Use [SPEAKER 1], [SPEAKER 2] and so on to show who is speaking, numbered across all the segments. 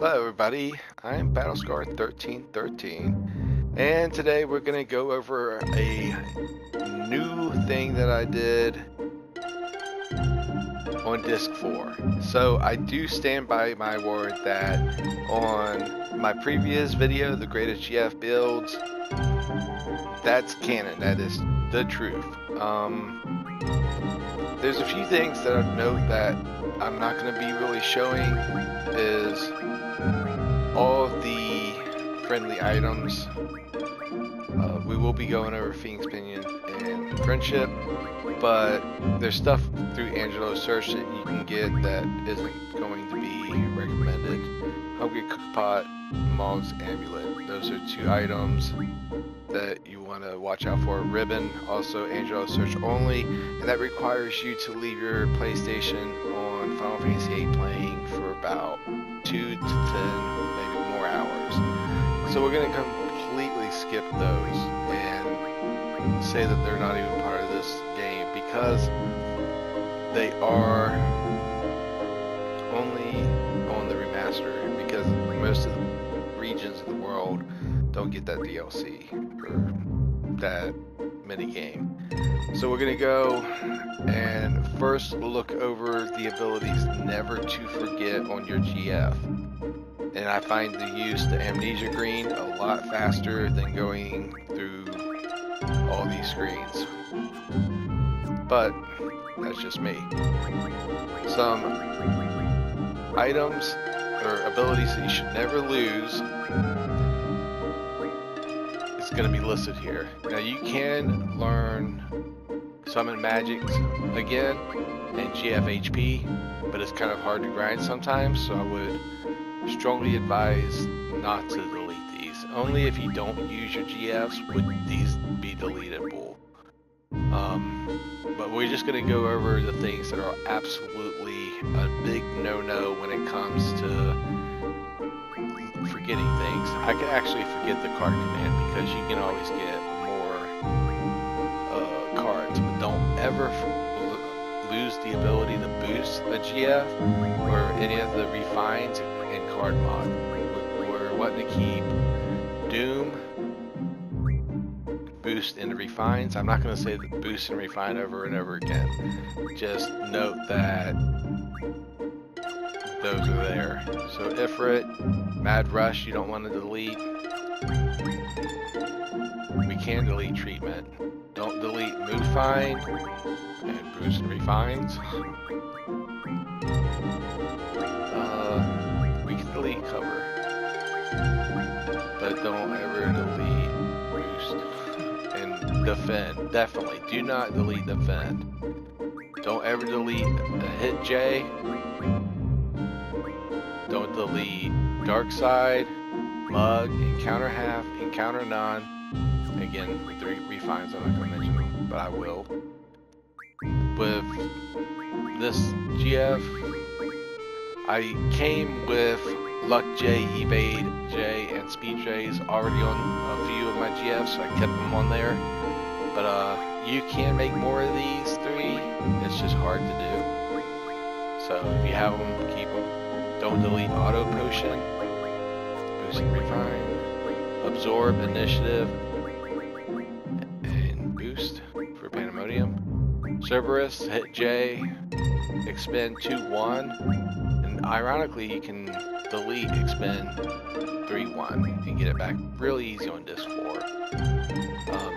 [SPEAKER 1] Hello everybody, I'm Battlescar1313 and today we're going to go over a new thing that I did on disc 4. So I do stand by my word that on my previous video, the greatest GF builds, that's canon, that is the truth. There's a few things that I'd note that I'm not going to be really showing is all of the friendly items. We will be going over Phoenix Pinion and Friendship, but there's stuff through Angelo's search that you can get that isn't going to be recommended. Hungry Cookpot, Mog's Amulet. Those are two items that you want to watch out for. Ribbon, also Angelo's search only, and that requires you to leave your PlayStation on Final Fantasy VIII playing for about 2 to 10 maybe more hours. So we're going to completely skip those and say that they're not even part of this game because they are only on the remaster, because most of the regions of the world don't get that DLC or that mini game. So we're going to go and first look over the abilities never to forget on your GF. And I find the use the Amnesia Green a lot faster than going through all these screens. But that's just me. Some items or abilities that you should never lose is going to be listed here. Now you can learn Summon Magics again and GF HP, but it's kind of hard to grind sometimes, so I would strongly advise not to delete these. Only if you don't use your GFs would these be deletable. But we're just going to go over the things that are absolutely a big no-no when it comes to forgetting things. I can actually forget the card command because you can always get more cards, but don't ever lose the ability to boost a GF or any of the refines and card mod. We're wanting to keep Doom, boost, and refines. I'm not going to say the boost and refine over and over again. Just note that those are there. So Ifrit, Mad Rush, you don't want to delete. We can delete Treatment. Don't delete Move Find and boost and refines. We can delete Cover, but don't ever delete Boost and Defend. Definitely do not delete Defend. Don't ever delete the Hit J. Don't delete Dark Side, Mug, Encounter Half, Encounter None. Again, with the refines, I'm not going to mention them, but I will. With this GF, I came with Luck J, Evade J, and Speed J's already on a few of my GFs, so I kept them on there. But you can make more of these three, it's just hard to do. So if you have them, keep them. Don't delete Auto Potion, Boost and Refine, Absorb, Initiative, and Boost for Pandemonium. Cerberus, Hit J, Expend 2-1, and ironically you can delete Expend 3-1 and get it back really easy on disc 4.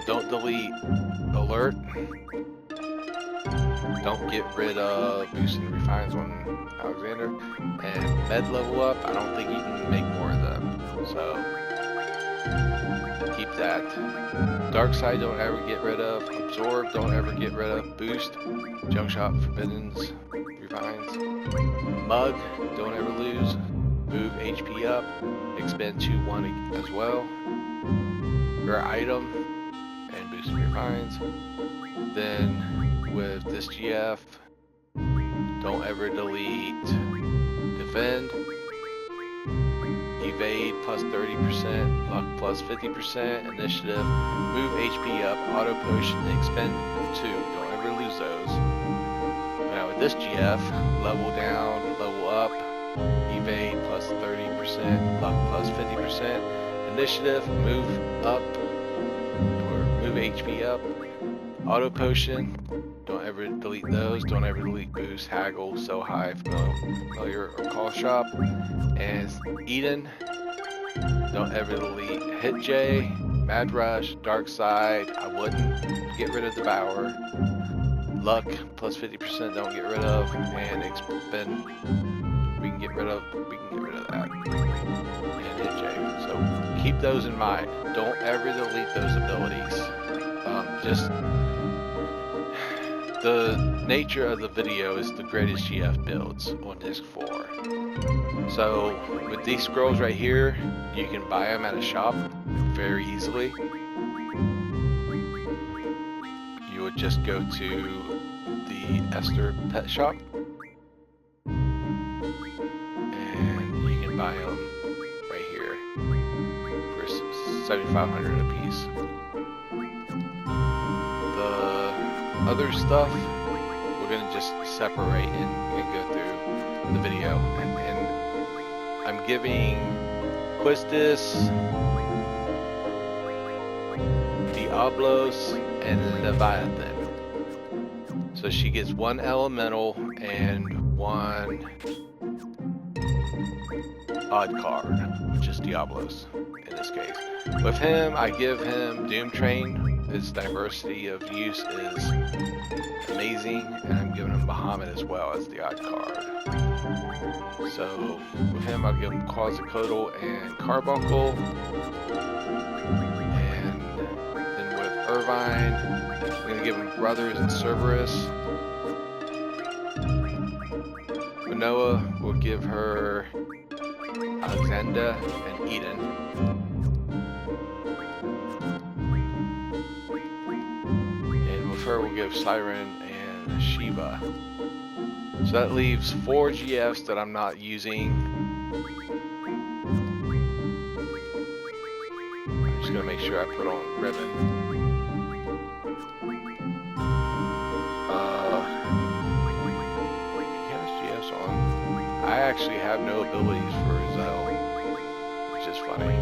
[SPEAKER 1] Don't delete Alert. Don't get rid of Boost and Refines on Alexander. And Med Level Up, I don't think you can make more of them, so keep that. Dark Side, don't ever get rid of. Absorb, don't ever get rid of. Boost, Junk Shop, Forbiddens, Refines. Mug, don't ever lose. Move HP up. Expend 2-1 as well. Rare Item, and Boost and Refines. Then with this GF, don't ever delete Defend, Evade plus 30%, Luck plus 50%, Initiative, Move HP up, Auto Potion, Expend 2. Don't ever lose those. Now with this GF, level down, level up, Evade plus 30%, 50%, luck plus 50%, initiative, move up, or move HP up, auto potion, don't ever delete those, don't ever delete boost, haggle, so high, familiar, or call shop, and Eden, don't ever delete hit J, mad rush, dark side, I wouldn't get rid of devour, luck plus 50% don't get rid of, and expend, we can get rid of that, and hit J. So keep those in mind. Don't ever delete those abilities. Just the nature of the video is the greatest GF builds on disc 4. So with these scrolls right here, you can buy them at a shop very easily. You would just go to the Esther pet shop and you can buy them right here for 7,500 a piece. The other stuff we're gonna just separate and go through the video, and I'm giving Quistis, Diablos, and Leviathan. So she gets one elemental and one odd card, which is Diablos in this case. With him, I give him Doom Train. His diversity of use is amazing, and I'm giving him Bahamut as well as the odd card. So with him, I'll give him Quasicodal and Carbuncle, and then with Irvine, I'm going to give him Brothers and Cerberus. Manoa will give her Alexander and Eden. We'll give Siren and Shiva. So that leaves 4 GFs that I'm not using. I'm just gonna make sure I put on ribbon. He has GFs on. I actually have no abilities for Zell, which is funny.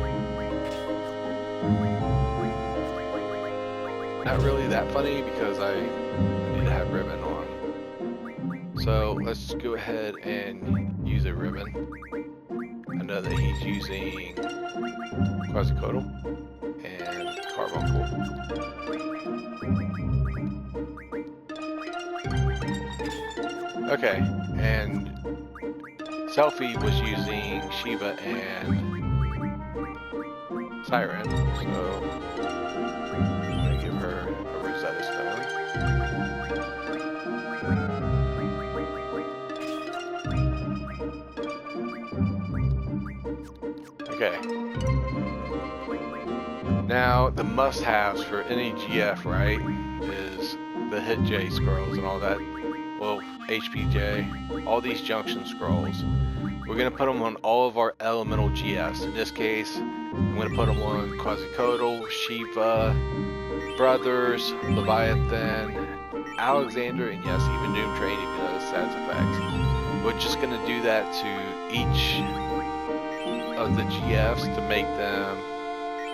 [SPEAKER 1] Not really that funny because I need to have ribbon on. So let's go ahead and use a ribbon. I know that he's using Quasicodal and Carbuncle. Okay, and Selfie was using Shiva and Siren, so her a Rosetta Stone. Okay. Now the must-haves for any GF, right, is the hit J scrolls and all that. Well, HPJ, all these Junction Scrolls. We're gonna put them on all of our elemental GFs. In this case, I'm gonna put them on Quasicodal, Shiva, Brothers, Leviathan, Alexander, and yes, even Doom Train, even though it has effects. We're just going to do that to each of the GFs to make them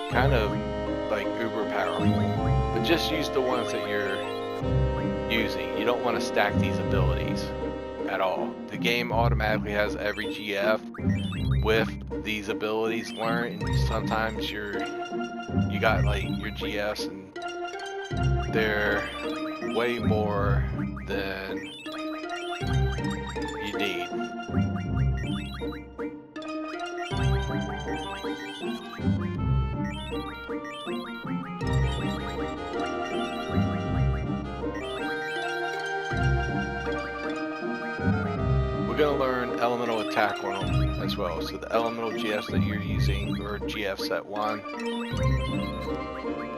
[SPEAKER 1] kind of like uber powerful. But just use the ones that you're using. You don't want to stack these abilities at all. The game automatically has every GF with these abilities learned, and sometimes you got like your GFs and they're way more than you need. We're going to learn elemental attack on them as well. So the elemental GFs that you're using, or GF set 1,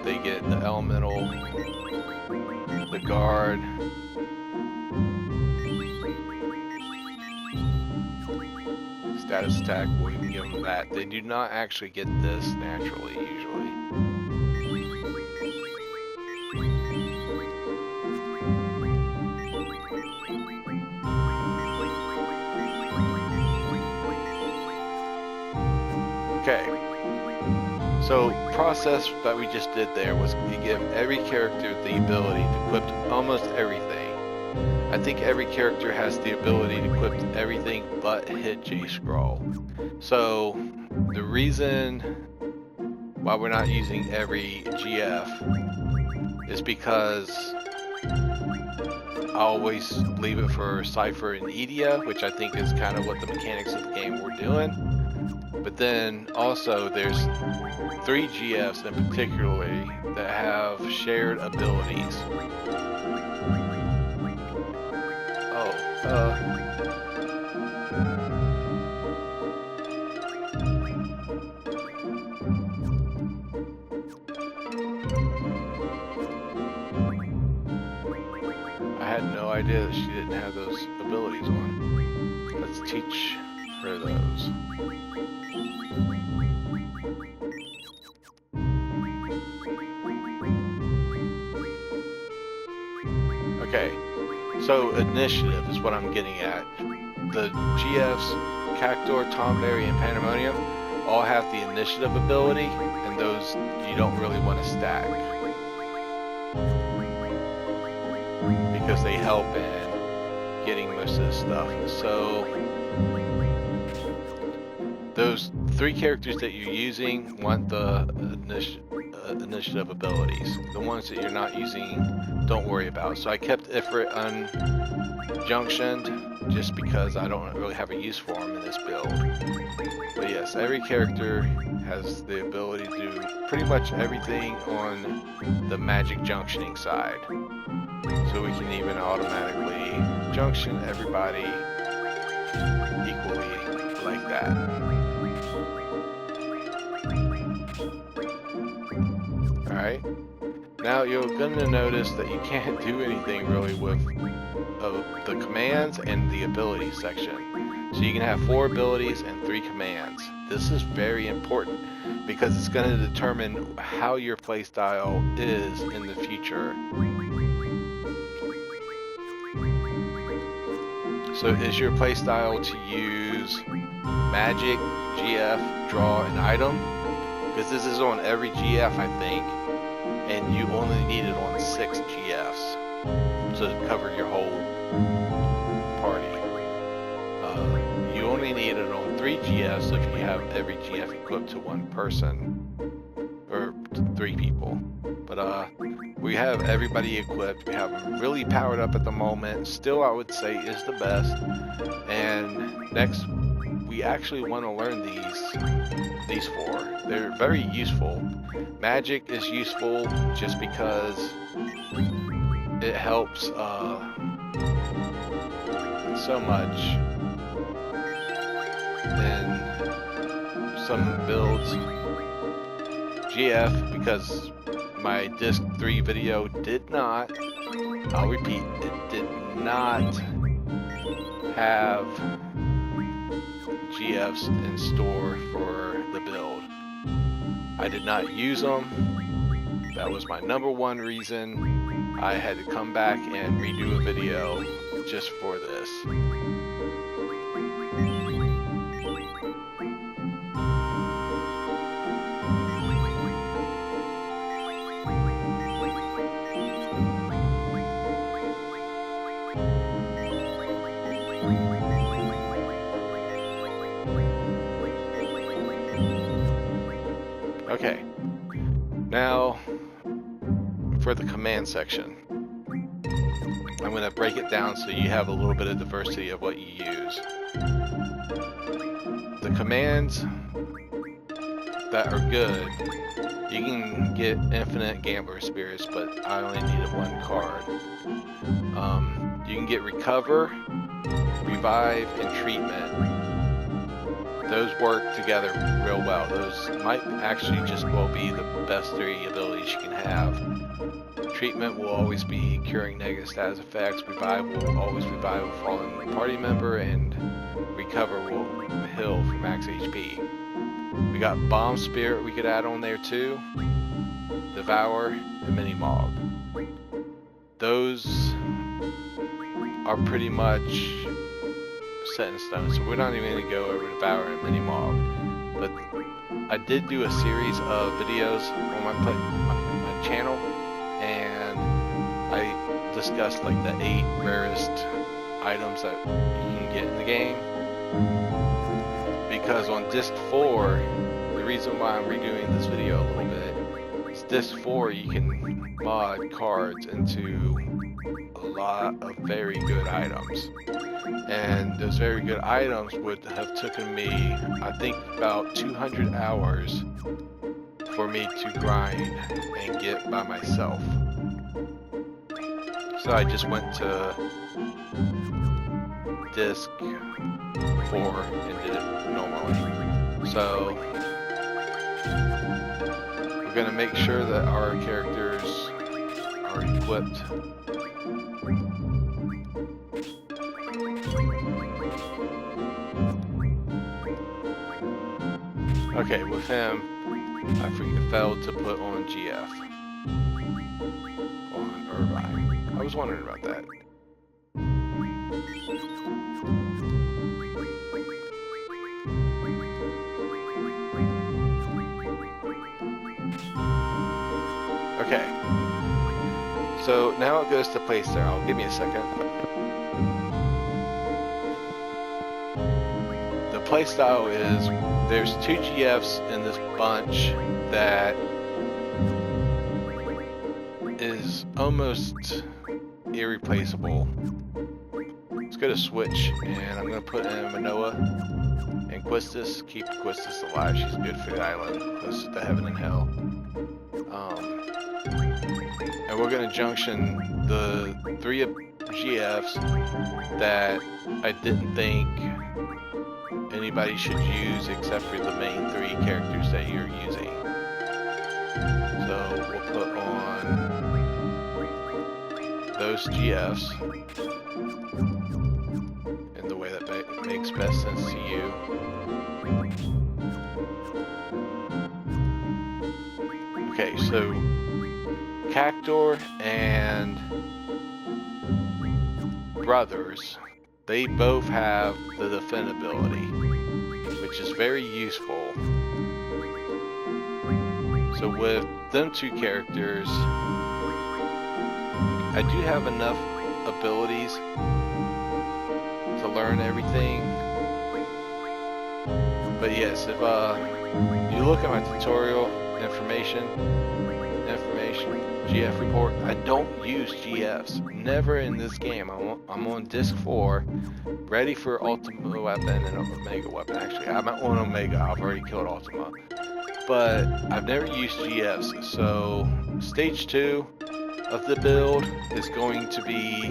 [SPEAKER 1] they get the elemental, the guard, status attack, we can give them that. They do not actually get this naturally usually. Okay. So, process that we just did there was to give every character the ability to equip almost everything. I think every character has the ability to equip everything but hit J-Scroll. So, the reason why we're not using every GF is because I always leave it for Cypher and Edia, which I think is kind of what the mechanics of the game were doing. But then also there's 3 GFs in particularly that have shared abilities. I had no idea that she didn't have those abilities on. Let's teach her those. Okay, so initiative is what I'm getting at. The GFs, Cactor, Tomberry, and Pandemonium all have the initiative ability, and those you don't really want to stack because they help in getting most of the stuff. So those 3 characters that you're using want the initiative abilities. The ones that you're not using, don't worry about. So I kept Ifrit unjunctioned just because I don't really have a use for him in this build. But yes, every character has the ability to do pretty much everything on the magic junctioning side. So we can even automatically junction everybody equally like that. Alright, now you're going to notice that you can't do anything really with the commands and the abilities section. So you can have 4 abilities and 3 commands. This is very important because it's going to determine how your playstyle is in the future. So is your playstyle to use magic, GF, draw, and item? Because this is on every GF, I think, and you only need it on 6 GFs to cover your whole party. You only need it on 3 GFs if you have every GF equipped to 1 person, or 3 people. But we have everybody equipped. We have them really powered up at the moment. Still, I would say is the best. And next, we actually want to learn these 4. They're very useful. Magic is useful just because it helps so much in some builds. GF, because my disc 3 video did not, I'll repeat, it did not have GFs in store for the build. I did not use them. That was my #1 reason. I had to come back and redo a video just for this. Okay, now for the command section. I'm going to break it down so you have a little bit of diversity of what you use. The commands that are good, you can get infinite gambler spirits, but I only needed 1 card. You can get recover, revive, and treatment. Those work together real well. Those might actually just well be the best 3 abilities you can have. Treatment will always be curing negative status effects. Revive will always revive a fallen party member, and recover will heal for max HP. We got bomb spirit we could add on there too. Devour and mini mob. Those are pretty much set in stone, so we're not even going to go over Devour and mini mob. but I did do a series of videos on my channel, and I discussed like the 8 rarest items that you can get in the game. Because on disc 4, the reason why I'm redoing this video a little bit is disc 4 you can mod cards into a lot of very good items, and those very good items would have taken me, I think, about 200 hours for me to grind and get by myself. So I just went to disc 4 and did it normally. So we're gonna make sure that our characters are equipped. Okay, with him, I failed to put on GF on Irvine. I was wondering about that. Okay, so now it goes to playstyle. Give me a second. The playstyle is, there's 2 GFs in this bunch that is almost irreplaceable. Let's go to switch, and I'm going to put in Manoa and Quistis. Keep Quistis alive. She's good for the island, close to heaven and hell. And we're going to junction the 3 GFs that I didn't think anybody should use except for the main 3 characters that you're using. So we'll put on those GFs in the way that makes best sense to you. Okay, so Cactor and Brothers, they both have the defend ability, which is very useful. So with them 2 characters, I do have enough abilities to learn everything. But yes, if you look at my tutorial information, GF report, I don't use GFs. Never in this game. I'm on disc 4, ready for Ultima weapon and Omega weapon. Actually, I'm on Omega. I've already killed Ultima, but I've never used GFs. So stage 2 of the build is going to be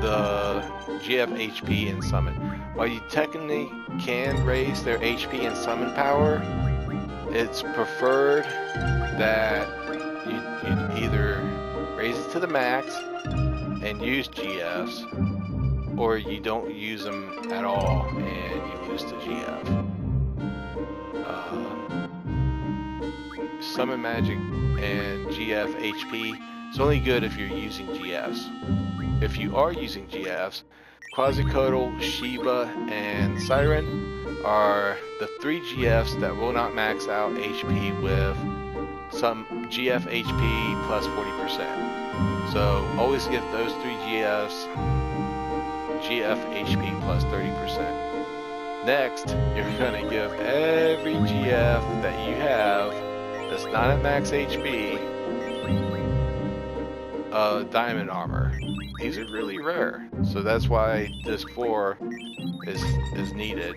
[SPEAKER 1] the GF HP and summon. While you technically can raise their HP and summon power, it's preferred that you either raise it to the max and use GFs, or you don't use them at all and you lose to GF. Summon magic and GF HP is only good if you're using GFs. If you are using GFs, Quasicodal, Shiva, and Siren are the 3 GFs that will not max out HP with some GF HP plus 40%. So always give those 3 GFs GF HP plus 30%. Next, you're going to give every GF that you have that's not at max HP diamond armor. These are really rare, so that's why disc 4 is needed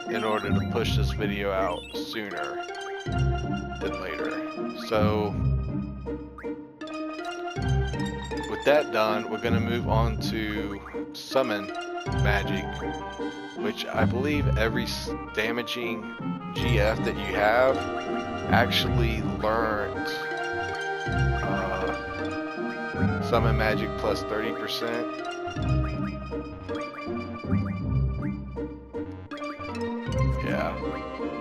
[SPEAKER 1] in order to push this video out sooner than later. So with that done, we're going to move on to summon magic, which I believe every damaging GF that you have actually learns summon magic plus 30%. Yeah,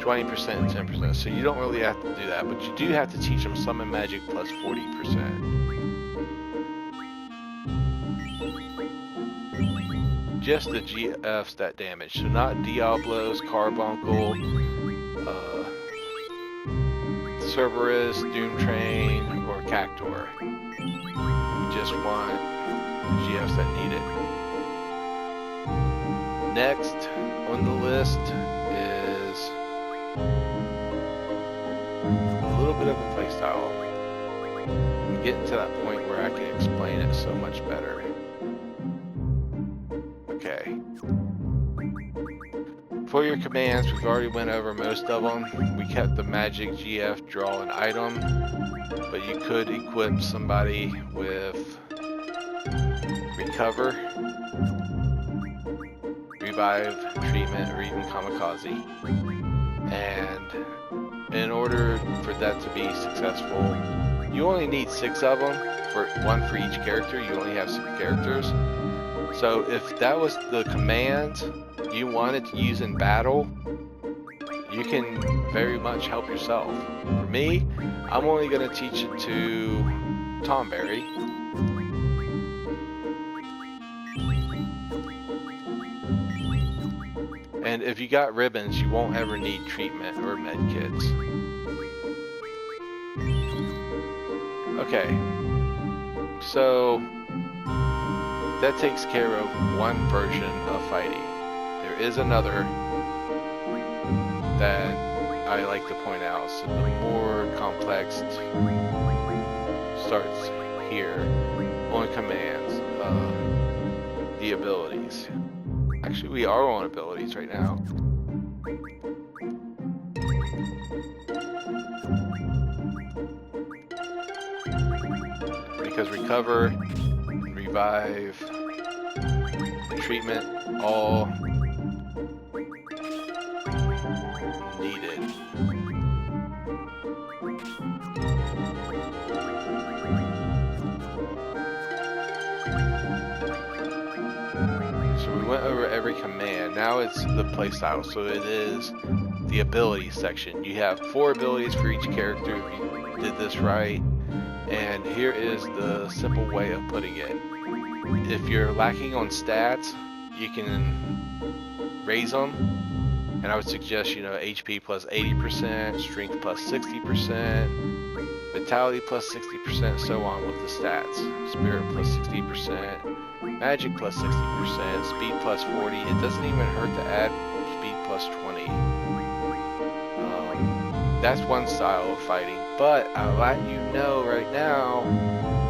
[SPEAKER 1] 20% and 10%. So you don't really have to do that, but you do have to teach them summon magic plus 40%. just the GFs that damage, so not Diablos, Carbuncle, Cerberus, Doomtrain, or Cactor. We just want the GFs that need it. Next on the list is a little bit of a playstyle. I'm getting to that point where I can explain it so much better. Okay. For your commands, we've already went over most of them. We kept the magic GF draw an item, but you could equip somebody with recover, revive, treatment, or even kamikaze. And in order for that to be successful, you only need 6 of them, one for each character. You only have 6 characters. So if that was the command you wanted to use in battle, you can very much help yourself. For me, I'm only going to teach it to Tomberry. And if you got ribbons, you won't ever need treatment or med kits. Okay, so that takes care of one version of fighting. There is another that I like to point out. So the more complex starts here on commands, the abilities. Actually, we are on abilities right now. Because recover, revive, treatment, all needed. So we went over every command. Now it's the playstyle. So it is the ability section. You have 4 abilities for each character if you did this right. And here is the simple way of putting it. If you're lacking on stats, you can raise them. And I would suggest, HP plus 80%, strength plus 60%, vitality plus 60%, so on with the stats. Spirit plus 60%, magic plus 60%, speed plus 40. It doesn't even hurt to add speed plus 20. That's one style of fighting. But I'll let you know right now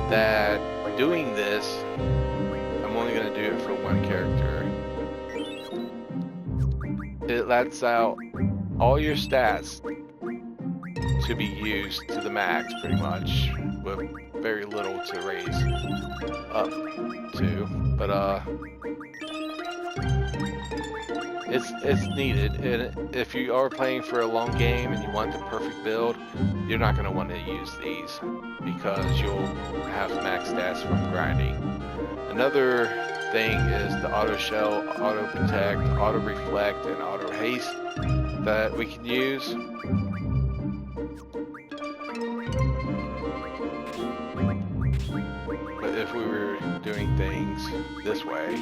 [SPEAKER 1] that doing this, I'm only going to do it for one character. It lets out all your stats to be used to the max, pretty much, with very little to raise up to. But it's needed. And if you are playing for a long game and you want the perfect build, you're not going to want to use these because you'll have max stats from grinding. Another thing is the auto shell, auto protect, auto reflect, and auto haste that we can use. But if we were doing things this way,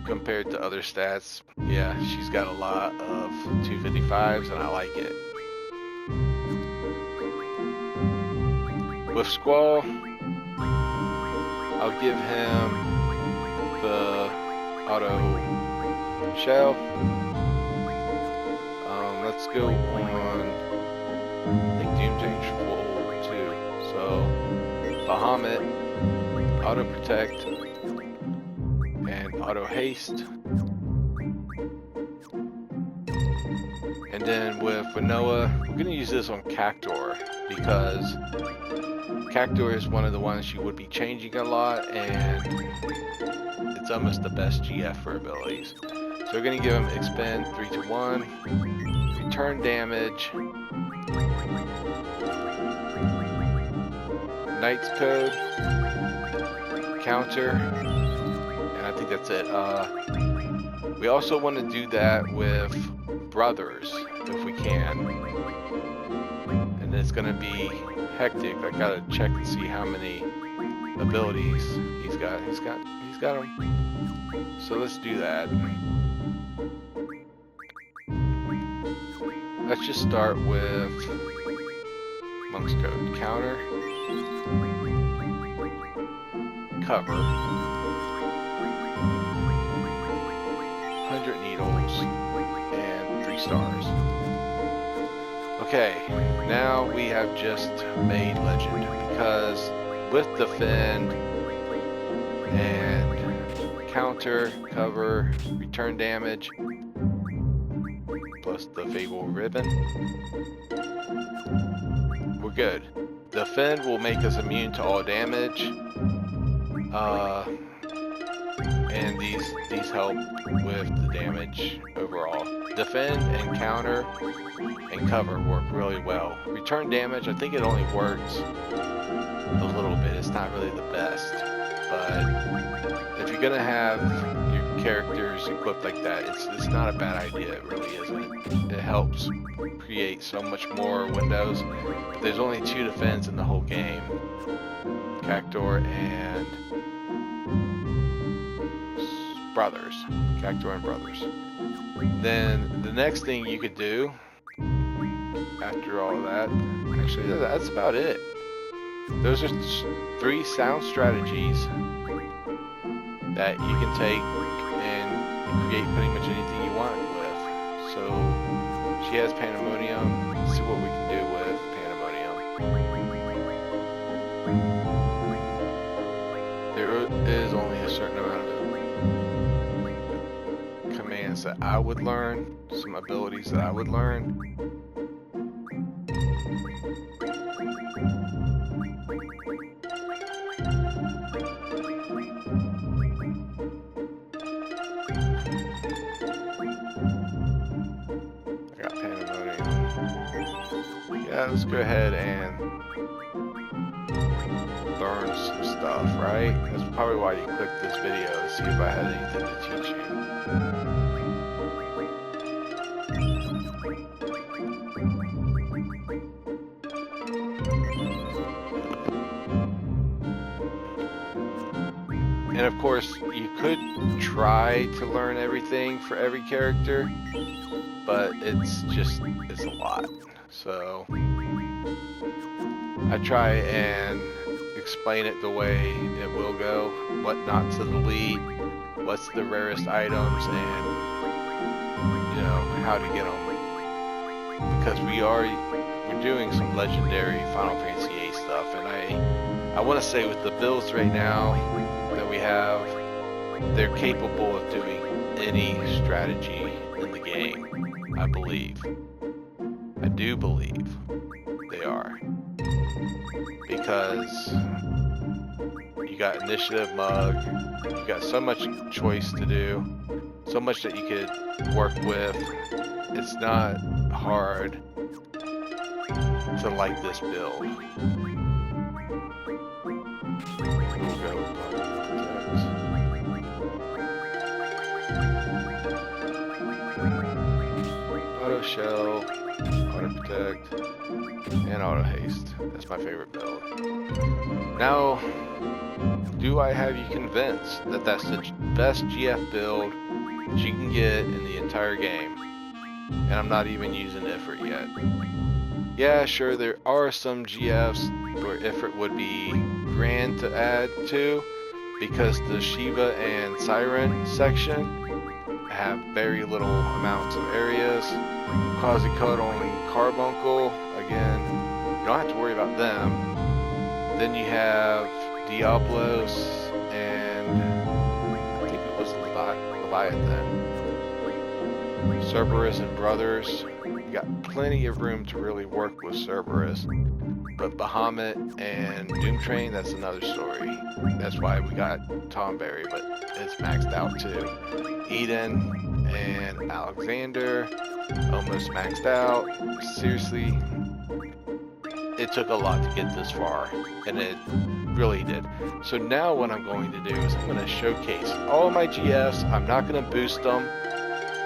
[SPEAKER 1] compared to other stats, yeah, she's got a lot of 255s and I like it. With Squall, I'll give him the auto shell. Let's go on, I think Doomtrain's full too. So, Bahamut, auto protect, and auto haste. And then with Vanoa, we're going to use this on Cactor because Cactor is one of the ones you would be changing a lot, and it's almost the best GF for abilities. So we're going to give him expend 3 to 1, return damage, Knight's Code, counter, and I think that's it. We also want to do that with brothers if we can, and it's going to be hectic. I gotta check and see how many abilities he's got. He's got them. So let's do that. Let's just start with Monk's Code. Counter, cover, 100 needles, and 3 stars. Okay, now we have just made legend, because with defend and counter, cover, return damage, plus the Fable Ribbon, we're good. Defend will make us immune to all damage, and these help with the damage overall. Defend and counter and cover work really well. Return damage, I think it only works a little bit. It's not really the best, but if you're gonna have your characters equipped like that, it's not a bad idea. It really isn't. It helps create so much more windows. There's only 2 defense in the whole game, Cactor and Brothers. Cactor and Brothers. Then the next thing you could do after all that, actually that's about it. Those are 3 sound strategies that you can take and create pretty much anything you want with. So she has Pandemonium. Let's see what we can do with Pandemonium. There is only a certain amount of commands that I would learn, some abilities that I would learn. Yeah, let's go ahead and learn some stuff, right? That's probably why you clicked this video, to see if I had anything to teach you. And of course, you could try to learn everything for every character, but it's a lot. So I try and explain it the way it will go, what not to delete, what's the rarest items, and how to get them. Because we're doing some legendary Final Fantasy VIII stuff, and I want to say with the builds right now that we have, they're capable of doing any strategy in the game, I believe. I do believe they are, because you got initiative mug, you got so much choice to do, so much that you could work with. It's not hard to like this build. We'll go auto shell, auto protect, and auto haste. That's my favorite build. Now, do I have you convinced that that's the best GF build that you can get in the entire game? And I'm not even using Ifrit yet. Yeah, sure, there are some GFs where Ifrit would be grand to add to, because the Shiva and Siren section have very little amounts of areas. Quasi-Cuddle and Carbuncle, again, you don't have to worry about them. Then you have Diablos and I think it was Leviathan. Cerberus and Brothers. You got plenty of room to really work with Cerberus. But Bahamut and Doomtrain, that's another story. That's why we got Tomberry, but it's maxed out too. Eden and Alexander, almost maxed out. Seriously, it took a lot to get this far, and it really did. So now what I'm going to do is I'm going to showcase all my GFs. I'm not going to boost them,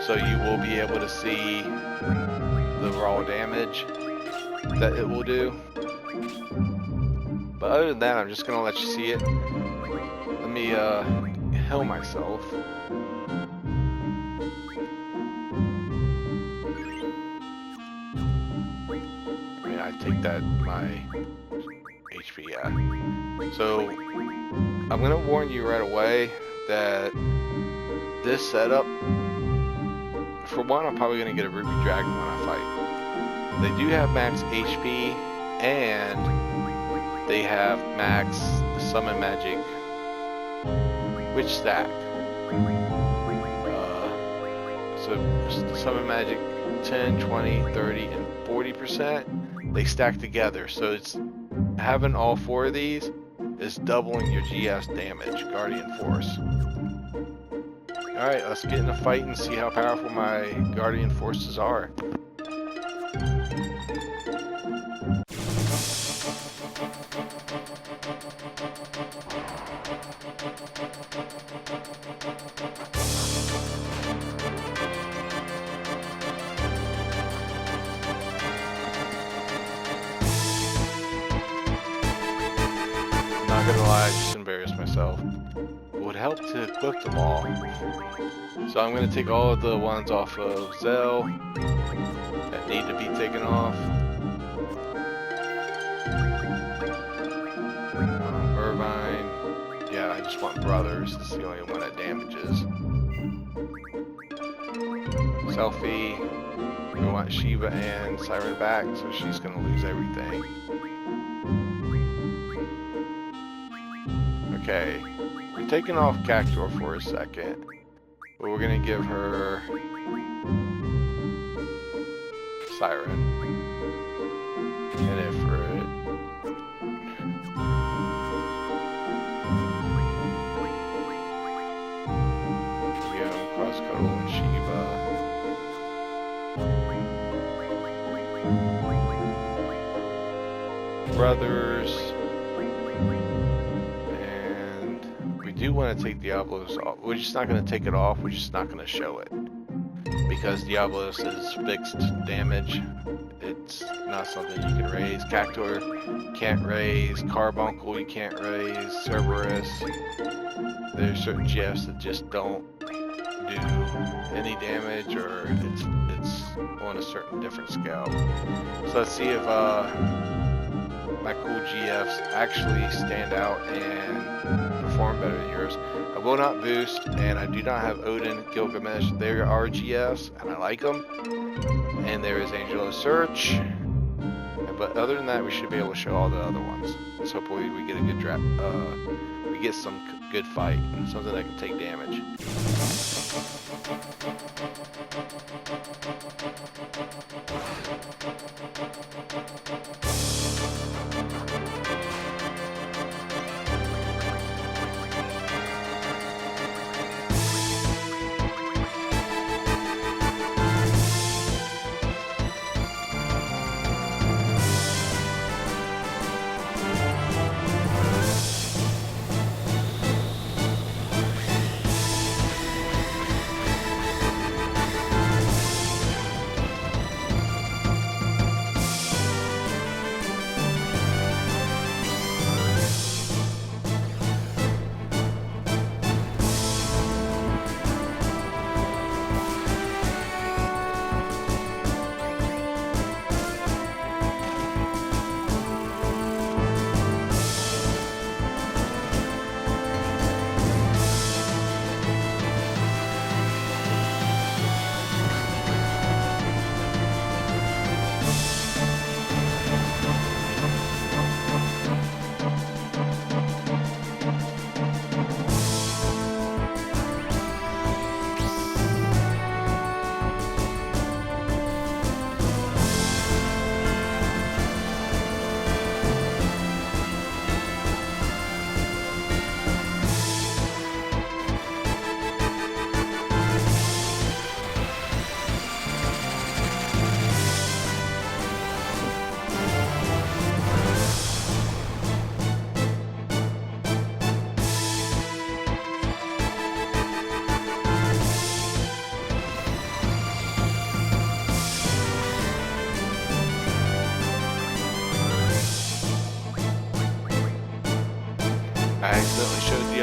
[SPEAKER 1] so you will be able to see the raw damage that it will do. But other than that, I'm just gonna let you see it. Let me heal myself. I take that my HP, yeah. So I'm gonna warn you right away that this setup, for one, I'm probably gonna get a Ruby Dragon when I fight. They do have max HP and they have max summon magic witch stack. So summon magic 10, 20, 30, and 40%. They stack together, so it's having all 4 of these is doubling your GS damage, Guardian Force. Alright, let's get in a fight and see how powerful my Guardian Forces are. Not gonna lie, I just embarrassed myself. It would help to equip them all. So I'm gonna take all of the ones off of Zell that need to be taken off. Irvine. Yeah, I just want Brothers. It's the only one that damages. Selfie. We want Shiva and Siren back, so she's gonna lose everything. Okay, we're taking off Cactuar for a second, but we're gonna give her Siren and Ifrit. Yum, Crosscuddle, and Shiva. Brothers. We do want to take Diablos off. We're just not going to take it off. We're just not going to show it. Because Diablos is fixed damage. It's not something you can raise. Cactuar can't raise. Carbuncle you can't raise. Cerberus. There's certain GFs that just don't do any damage, or it's on a certain different scale. So let's see if my cool GFs actually stand out and perform better than yours. I will not boost, and I do not have Odin, Gilgamesh. There are GFs, and I like them. And there is Angelo Search. But other than that, we should be able to show all the other ones. So hopefully we get a good draft. We get some good fight, something that can take damage.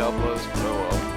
[SPEAKER 1] uploads, but oh well.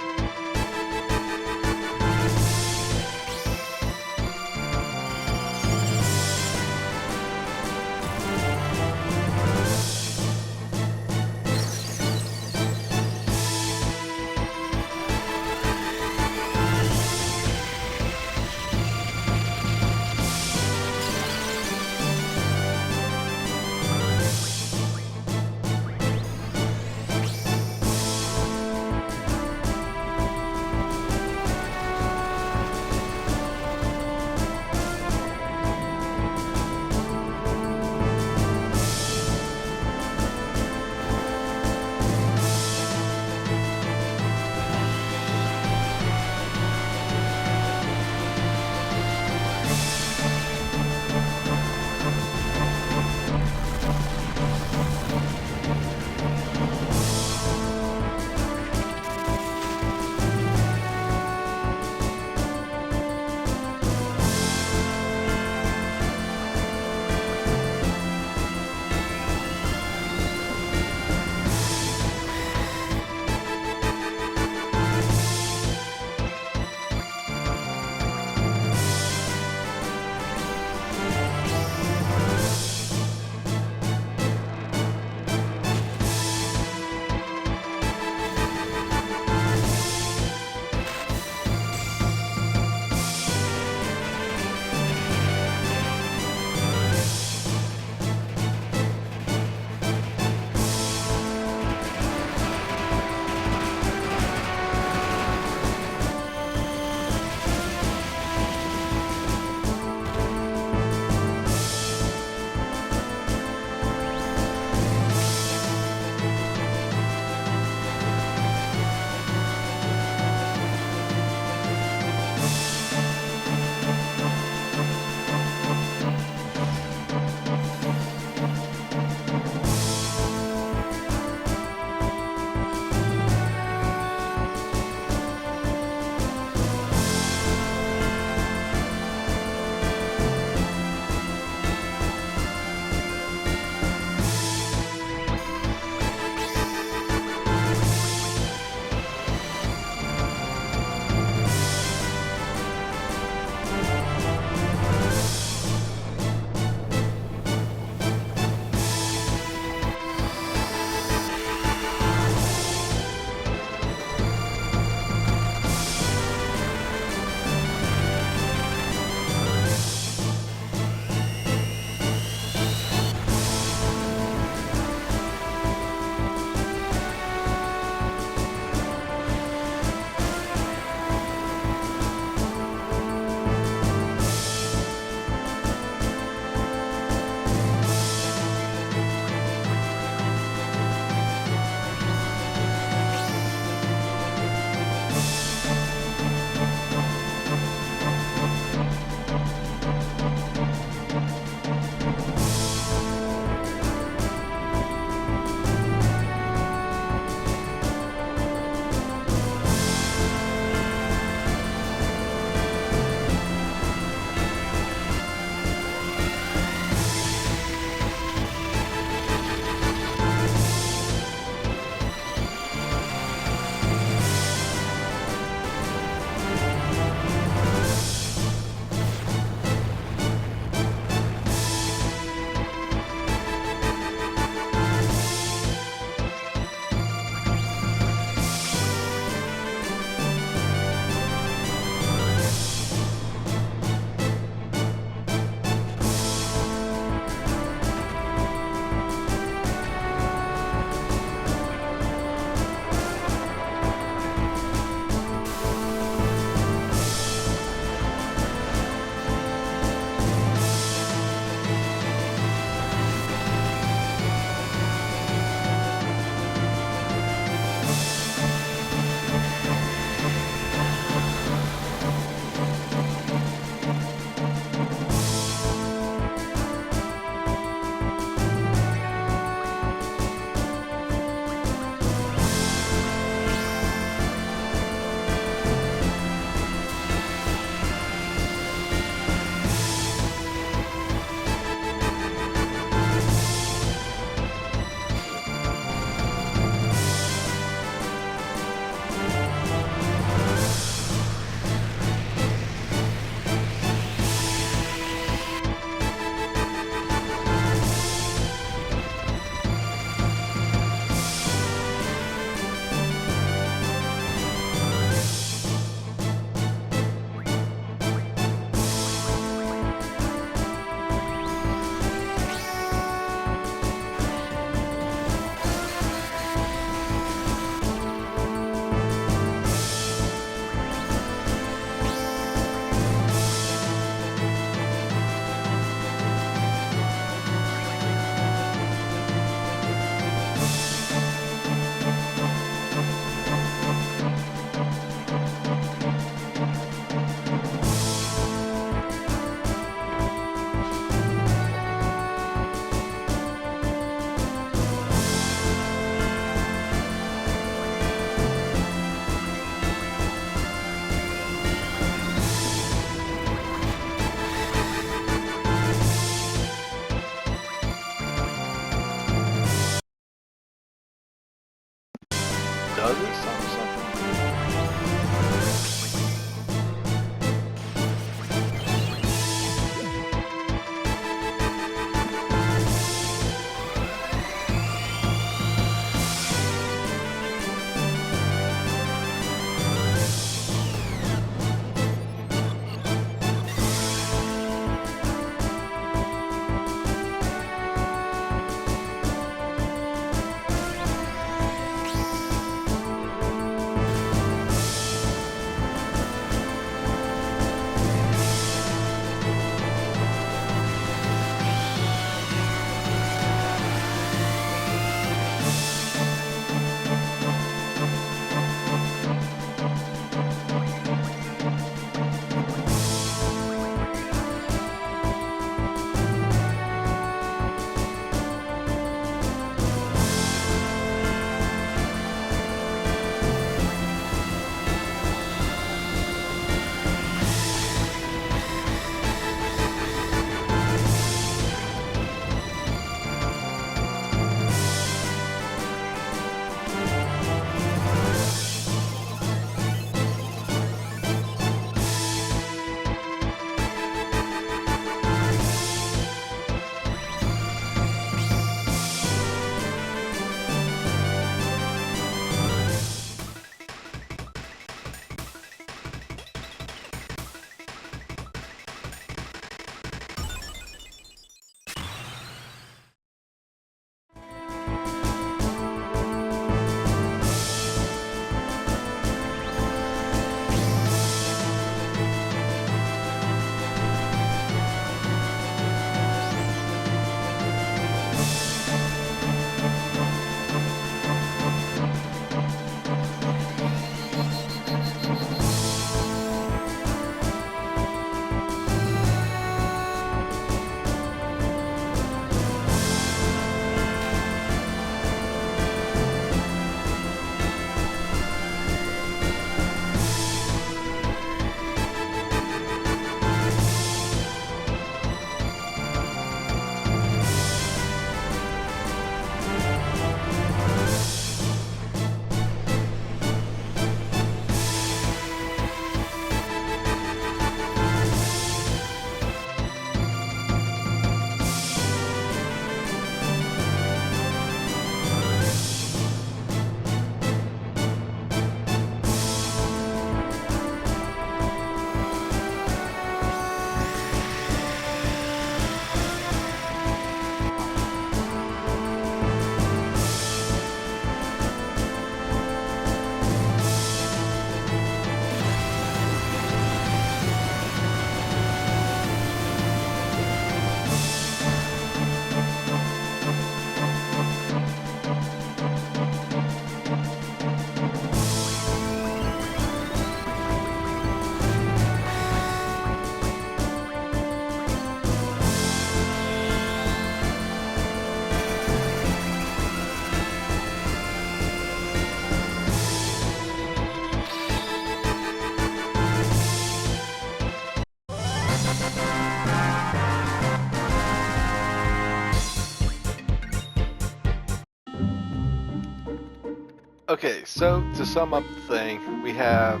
[SPEAKER 1] Okay, so to sum up the thing, we have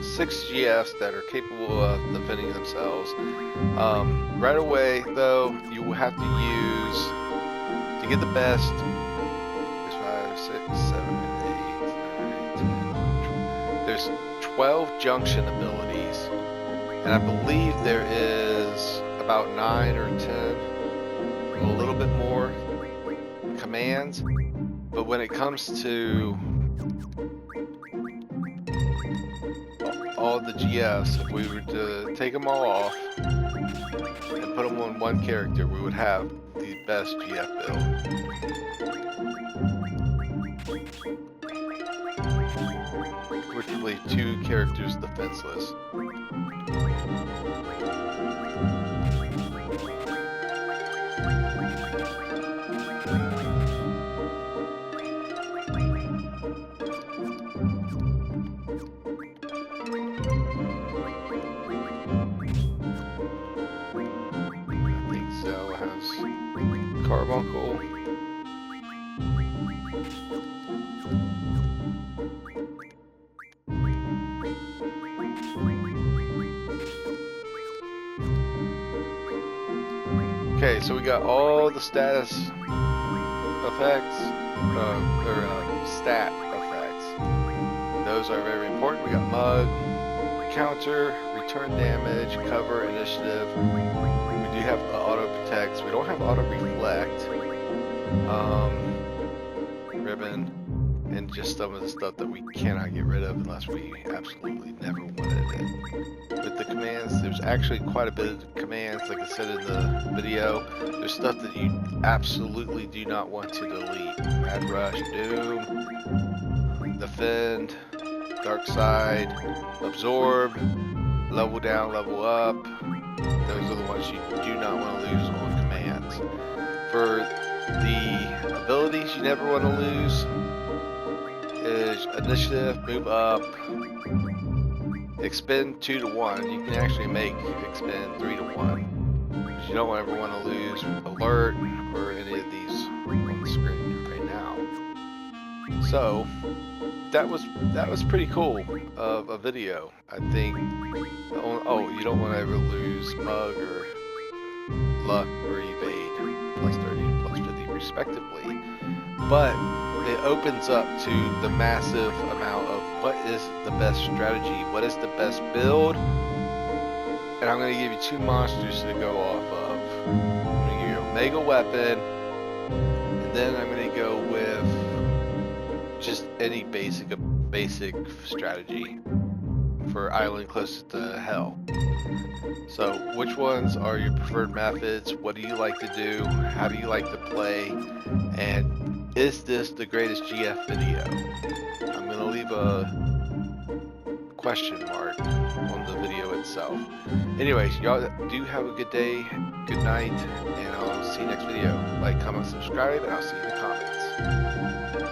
[SPEAKER 1] 6 GFs that are capable of defending themselves. Right away, though, you will have to use, to get the best, there's 5, 6, 7, 8, 9, 10. There's 12 junction abilities, and I believe there is about 9 or 10, a little bit more commands. But when it comes to all the GFs, if we were to take them all off and put them on one character, we would have the best GF build. Virtually 2 characters defenseless. Carbuncle. Okay, so we got all the status effects, stat effects. Those are very important. We got mug, counter, return damage, cover, initiative. We do have auto protects. We don't have auto reflect, ribbon, and just some of the stuff that we cannot get rid of unless we absolutely never wanted it. With the commands, there's actually quite a bit of commands, like I said in the video. There's stuff that you absolutely do not want to delete. Mad Rush, Doom, Defend, Dark Side, Absorb, Level Down, Level Up. Those are the ones you do not want to lose on commands. For the abilities you never want to lose is Initiative, Move Up, Expend 2 to 1. You can actually make Expend 3 to 1. Because you don't ever want to lose Alert or any of these on the screen right now. So that was pretty cool of a video. I think. Oh, you don't want to ever lose Mug or Luck or Evade, plus 30 and plus 50 respectively. But it opens up to the massive amount of what is the best strategy, what is the best build, and I'm going to give you 2 monsters to go off of. I'm going to give you Omega Weapon, and then I'm going to go with just any basic strategy for Island closest to Hell. So which ones are your preferred methods? What do you like to do? How do you like to play? And is this the greatest GF video? I'm going to leave a question mark on the video itself. Anyways, y'all do have a good day, good night, and I'll see you next video. Like, comment, subscribe, and I'll see you in the comments.